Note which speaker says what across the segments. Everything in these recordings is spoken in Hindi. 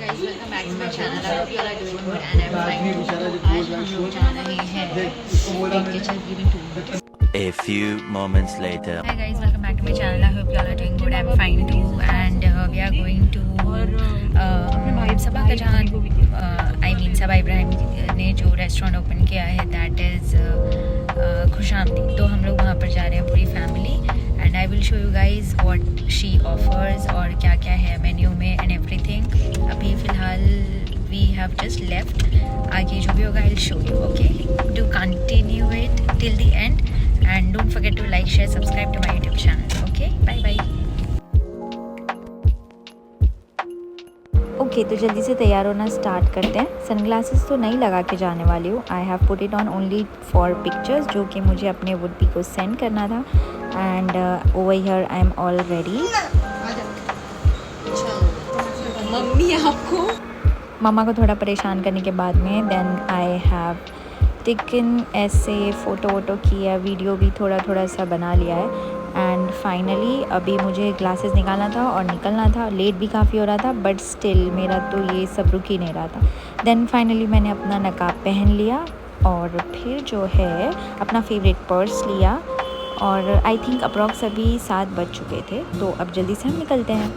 Speaker 1: guys, welcome back to my channel. I hope you all are doing good and I'm fine too. आज हम लोग जा रहे हैं Kitchen Giving Tour.
Speaker 2: A few moments later.
Speaker 1: Hi guys, welcome back to my channel. I hope you all are doing good. I'm fine too, and we are going to सबा का जहाँ I mean सबा इब्राहिम ने जो रेस्टोरेंट ओपन किया है that is खुशामदी. तो हम लोग वहाँ पर जा रहे हैं पूरी family and I will show you guys what she offers और क्या क्या है मेन्यू में and everything. अभी फ़िलहाल we have just left. आगे जो भी होगा I'll show you. Okay, do continue it till the end and don't forget to like, share, subscribe to my YouTube channel. Okay, bye bye.
Speaker 3: Okay तो जल्दी से तैयार होना स्टार्ट करते हैं. सनग्लासेस तो नहीं लगा के जाने वाली हूँ. I have put it on only for pictures जो कि मुझे अपने वुड-बी को सेंड करना था. And over here I am all ready.
Speaker 1: Mummy आपको
Speaker 3: मम्मा को थोड़ा परेशान करने के बाद में देन आई हैव टेकन ऐसे फ़ोटो वोटो किया, वीडियो भी थोड़ा थोड़ा सा बना लिया है. एंड फाइनली अभी मुझे ग्लासेस निकालना था और निकलना था. लेट भी काफ़ी हो रहा था बट स्टिल मेरा तो ये सब रुक ही नहीं रहा था. देन फाइनली मैंने अपना नकाब पहन लिया और फिर जो है अपना फेवरेट पर्स लिया. और आई थिंक अप्रॉक्स अभी 7 बज चुके थे. तो अब जल्दी से हम निकलते हैं.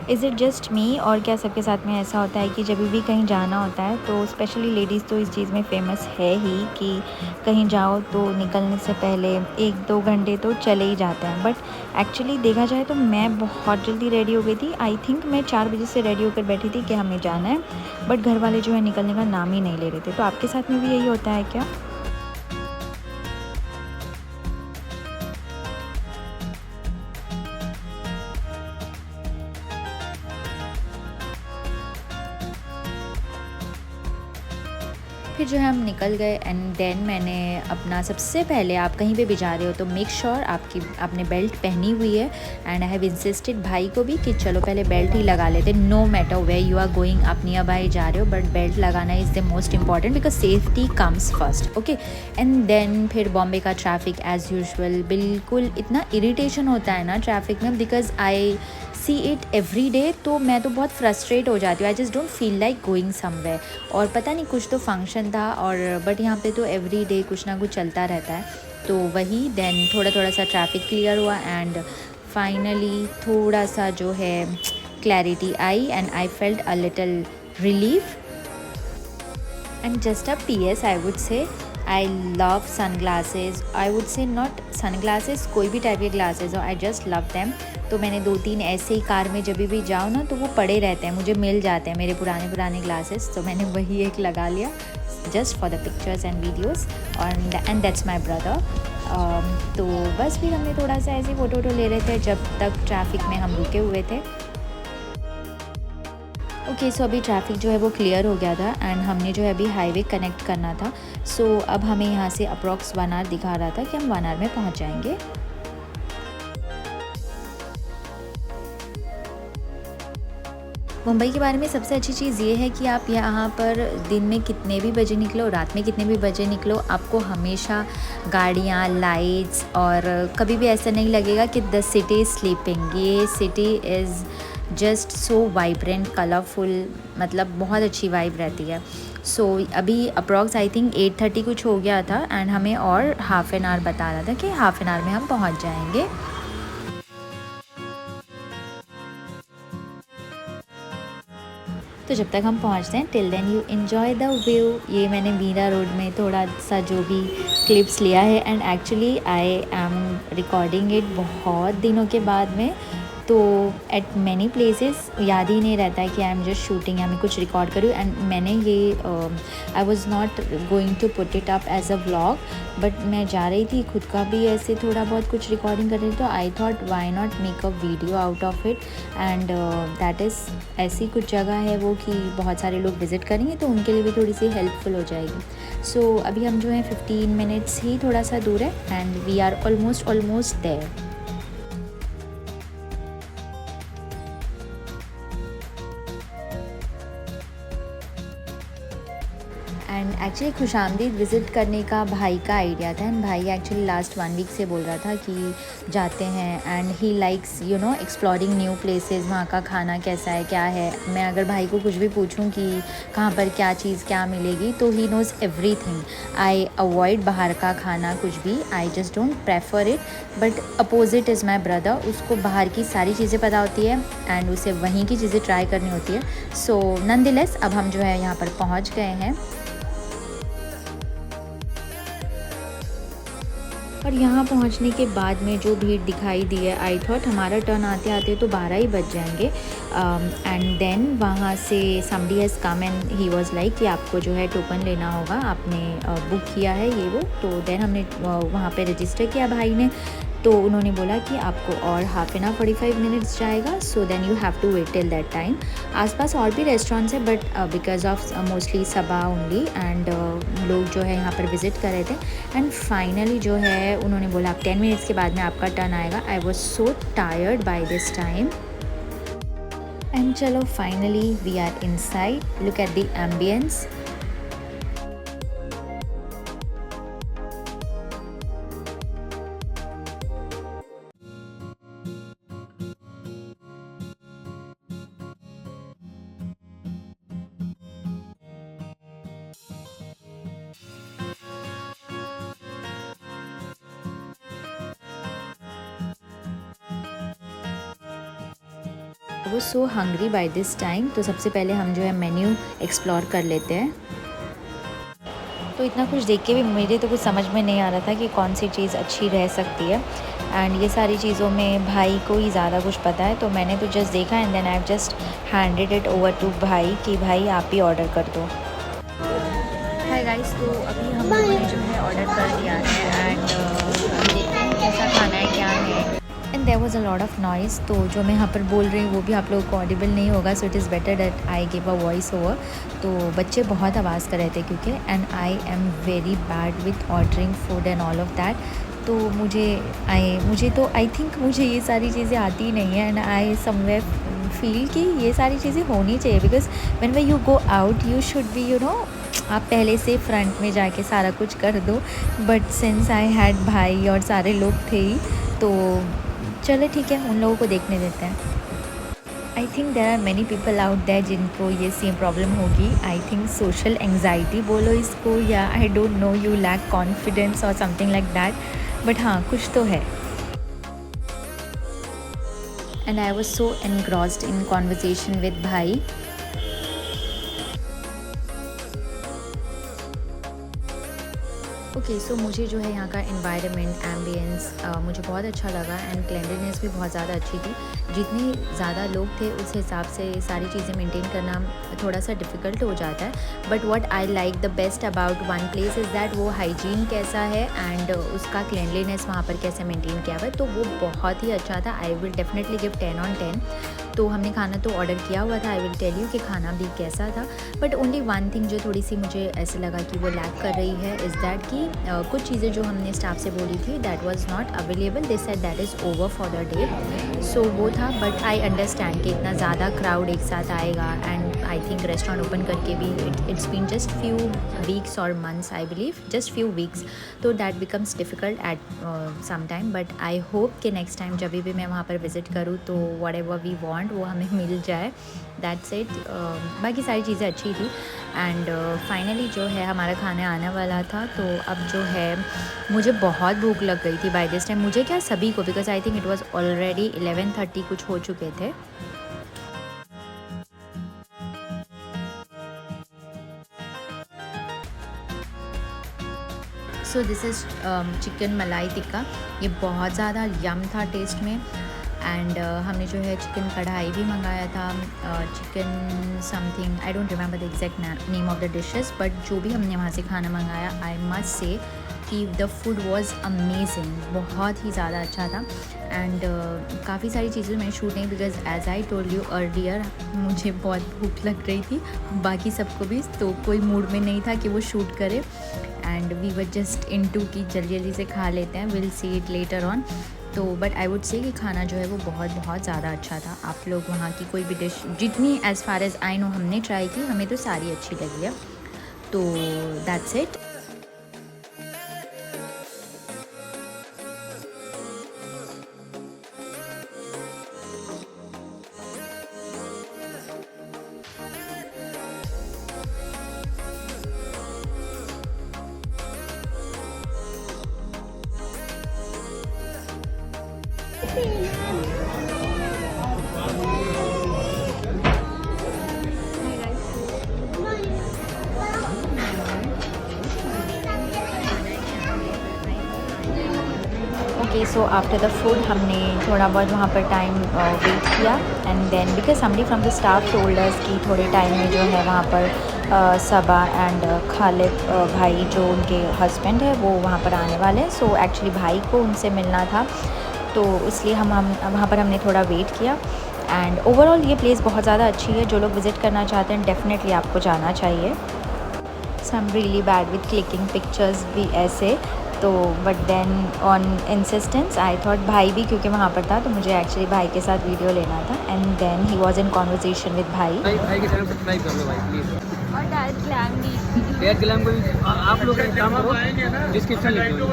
Speaker 3: इज़ इट जस्ट मी और क्या सबके साथ में ऐसा होता है कि जब भी कहीं जाना होता है तो स्पेशली लेडीज़ तो इस चीज़ में फ़ेमस है ही कि कहीं जाओ तो निकलने से पहले 1-2 घंटे तो चले ही जाते हैं. बट एक्चुअली देखा जाए तो मैं बहुत जल्दी रेडी हो गई थी. आई थिंक मैं 4 बजे से रेडी होकर बैठी थी कि हमें जाना है. बट घर वाले जो है निकलने का नाम ही नहीं ले रहे थे. तो आपके साथ में भी यही होता है क्या? फिर जो है हम निकल गए. एंड देन मैंने अपना सबसे पहले आप कहीं पे भी जा रहे हो तो मेक श्योर आपने बेल्ट पहनी हुई है. एंड आई हैव इंसिस्टेड भाई को भी कि चलो पहले बेल्ट ही लगा लेते. No matter way you are going, आप नियर बाय जा रहे हो बट बेल्ट लगाना is the most important because safety comes first. Okay and then फिर बॉम्बे का ट्रैफिक एज़ यूजुअल बिल्कुल इतना इरीटेशन होता है ना ट्रैफिक में because I see it every day. तो मैं तो बहुत फ्रस्ट्रेट हो जाती हूँ. I just don't feel like going somewhere. और पता नहीं कुछ तो फंक्शन था और बट यहाँ पे तो एवरी डे कुछ ना कुछ चलता रहता है. तो वही देन थोड़ा सा ट्रैफिक क्लियर हुआ एंड फाइनली थोड़ा सा जो है clarity I and I felt a little relief. And just a PS I would से I love sunglasses. I would से नॉट सनग्लासेस, कोई भी टाइप के ग्लासेस हो, आई जस्ट लव दैम. तो मैंने 2-3 ऐसे ही कार में जब भी जाऊँ ना तो वो पड़े रहते हैं, मुझे मिल जाते हैं मेरे पुराने ग्लासेस. तो मैंने वही एक लगा लिया just for the pictures and videos. And that's my brother. तो बस फिर हमने थोड़ा सा ऐसे फ़ोटो ले रहे थे जब तक ट्रैफिक में हम रुके हुए थे. ओके सो अभी ट्रैफिक जो है वो क्लियर हो गया था एंड हमने जो है अभी हाईवे कनेक्ट करना था. सो अब हमें यहाँ से अप्रॉक्स 1 आवर दिखा रहा था कि हम 1 आवर में पहुँच जाएंगे. मुंबई के बारे में सबसे अच्छी चीज़ ये है कि आप यहाँ पर दिन में कितने भी बजे निकलो, रात में कितने भी बजे निकलो, आपको हमेशा गाड़ियाँ, लाइट्स और कभी भी ऐसा नहीं लगेगा कि द सिटी इज़ स्लीपिंग. ये city is just so vibrant, colourful, मतलब बहुत अच्छी वाइब रहती है. सो अभी अप्रॉक्स आई थिंक 8:30 कुछ हो गया था एंड हमें और हाफ़ एन आवर बता रहा था कि हाफ़ एन आवर में हम पहुँच जाएंगे. तो जब तक हम पहुंचते हैं till then you enjoy the view. ये मैंने मीरा रोड में थोड़ा सा जो भी क्लिप्स लिया है and actually I am recording it बहुत दिनों के बाद में. तो एट मैनी प्लेसेस याद ही नहीं रहता है कि आई एम जस्ट शूटिंग या मैं कुछ रिकॉर्ड करूँ. एंड मैंने ये I was not going to put it up as a vlog but मैं जा रही थी खुद का भी ऐसे थोड़ा बहुत कुछ रिकॉर्डिंग कर रही थी. तो I thought why not make a video out of it. And that is ऐसी कुछ जगह है वो कि बहुत सारे लोग विज़िट करेंगे तो उनके लिए भी थोड़ी सी हेल्पफुल हो जाएगी. सो अभी हम जो है 15 मिनट्स ही थोड़ा सा दूर है and we are almost there. And actually खुशामदीद विज़िट करने का भाई का आइडिया था एंड भाई एक्चुअली लास्ट 1 वीक से बोल रहा था कि जाते हैं and he likes you know exploring new places, वहाँ का खाना कैसा है क्या है। मैं अगर भाई को कुछ भी पूछूं कि कहाँ पर क्या चीज़ क्या मिलेगी तो he knows everything. I avoid बाहर का खाना कुछ भी, I just don't prefer it, but opposite is my brother, उसको बाहर की सारी चीज़ें पता होती है एंड उसे वहीं की चीज़ें ट्राई करनी होती है। सो नॉनदलेस अब हम जो है यहाँ पर पहुँच गए हैं और यहाँ पहुँचने के बाद में जो भीड़ दिखाई दी है, आई थॉट हमारा टर्न आते आते तो 12 ही बज जाएंगे। एंड देन वहाँ से somebody has come and he was like कि आपको जो है टोकन लेना होगा, आपने बुक किया है ये वो। तो देन हमने वहाँ पे रजिस्टर किया भाई ने, तो उन्होंने बोला कि आपको और हाफ एन आवर 45 मिनट्स जाएगा, so then you have to wait till that time. आसपास और भी रेस्टोरेंट्स है बट बिकॉज ऑफ मोस्टली सबा ओनली एंड लोग जो है यहाँ पर विज़िट कर रहे थे। एंड फाइनली जो है उन्होंने बोला आप 10 मिनट्स के बाद में आपका टर्न आएगा। I was so tired by this time and चलो finally we are inside, look at the ambience. वो so hungry by this time, तो सबसे पहले हम जो है मेन्यू एक्सप्लोर कर लेते हैं। तो इतना कुछ देख के भी मेरे तो कुछ समझ में नहीं आ रहा था कि कौन सी चीज़ अच्छी रह सकती है एंड ये सारी चीज़ों में भाई को ही ज़्यादा कुछ पता है। तो मैंने तो जस्ट देखा and then I have just handed it over to भाई कि भाई आप ही ऑर्डर कर दो। हाय गाइस, तो अभी हम लोगों ने जो है ऑर्डर कर दिया है एंड देखते हैं कैसा खाना है क्या है। And there was a lot of noise, तो जो मैं यहाँ पर बोल रही हूँ वो भी आप लोगों को ऑडिबल नहीं होगा, so it is better that I give a voice over. तो बच्चे बहुत आवाज़ कर रहे थे क्योंकि and I am very bad with ordering food and all of that. तो मुझे तो आई थिंक मुझे ये सारी चीज़ें आती ही नहीं है एंड आई समवेयर फील कि ये सारी चीज़ें होनी चाहिए because when way you go out you should be you know, आप पहले से फ्रंट में जाके सारा कुछ कर दो। बट सिंस आई हैड भाई और सारे लोग थे ही, तो चलो ठीक है उन लोगों को देखने देते हैं। I think there are many people out there जिनको ये सेम प्रॉब्लम होगी। आई थिंक सोशल एंग्जाइटी बोलो इसको, या I don't know, you lack confidence और समथिंग लाइक दैट, बट हाँ कुछ तो है। And I was so engrossed in conversation with भाई। ओके, सो मुझे जो है यहाँ का एनवायरनमेंट, एम्बियंस मुझे बहुत अच्छा लगा एंड क्लेanलीनेस भी बहुत ज़्यादा अच्छी थी। जितने ज़्यादा लोग थे उस हिसाब से सारी चीज़ें मेंटेन करना थोड़ा सा डिफ़िकल्ट हो जाता है। But what I like the best about one place is that वो हाइजीन कैसा है एंड उसका क्लेanलीनेस वहाँ पर कैसे मेंटेन किया हुआ है, तो वो बहुत ही अच्छा था। I will definitely give 10 on 10। तो हमने खाना तो ऑर्डर किया हुआ था, आई विल टेल यू कि खाना भी कैसा था। बट ओनली वन थिंग जो थोड़ी सी मुझे ऐसे लगा कि वो लैक कर रही है इज़ दैट कि कुछ चीज़ें जो हमने स्टाफ से बोली थी that was not available, they said that is over for the day. So वो था, बट आई अंडरस्टैंड कि इतना ज़्यादा क्राउड एक साथ आएगा and I think restaurant open करके भी it's been just few weeks और months, I believe just few weeks, तो that becomes difficult at some time. But I hope कि नेक्स्ट टाइम जब भी मैं वहाँ पर विज़िट करूँ तो वट एवर वी वॉन्ट वो हमें मिल जाए, दैट्स इट। बाकी सारी चीज़ें अच्छी थी एंड फाइनली जो है हमारा खाना आने वाला था। तो अब जो है मुझे बहुत भूख लग गई थी बाय दिस टाइम, मुझे क्या सभी को, because I think it was already 11:30 कुछ हो चुके थे। सो दिस इज़ चिकन मलाई टिक्का, ये बहुत ज़्यादा यम था टेस्ट में एंड हमने जो है चिकन कढ़ाई भी मंगाया था, chicken something, I don't remember the exact name of the dishes, but जो भी हमने वहाँ से खाना मंगाया, आई मस्ट से कि द फूड वॉज अमेजिंग, बहुत ही ज़्यादा अच्छा था। एंड काफ़ी सारी चीज़ें मैंने शूट नहीं, because as I told you earlier मुझे बहुत भूख लग रही थी, बाकी सबको भी, तो कोई मूड में नहीं था कि वो शूट करे and we were just into कि जल्दी जल्दी से खा लेते हैं, will see it later on. तो बट आई वुड से कि खाना जो है वो बहुत ज़्यादा अच्छा था। आप लोग वहाँ की कोई भी डिश जितनी as far as I know हमने ट्राई की, हमें तो सारी अच्छी लगी है। तो that's it. Okay, so after the food हमने थोड़ा बहुत वहाँ पर टाइम वेट किया and then because somebody from the staff told us कि थोड़े टाइम में जो है वहाँ पर सबा एंड खालिद भाई जो उनके हस्बैंड है वो वहाँ पर आने वाले हैं। सो एक्चुअली भाई को उनसे मिलना था, तो इसलिए हम वहाँ पर हमने थोड़ा वेट किया। एंड ओवरऑल ये प्लेस बहुत ज़्यादा अच्छी है, जो लोग विज़िट करना चाहते हैं डेफिनेटली आपको जाना चाहिए। So I am really bad with clicking pictures भी ऐसे, तो but then on insistence I thought भाई भी क्योंकि वहाँ पर था तो मुझे एक्चुअली भाई के साथ वीडियो लेना था। And then he was in conversation with भाई
Speaker 4: के चैनल सब्सक्राइब कर लो भाई प्लीज़।
Speaker 1: और डैड ग्लैम भी
Speaker 4: डेयर ग्लैम को भी आप लोग एक काम करो, डिस्क्रिप्शन लिख दो।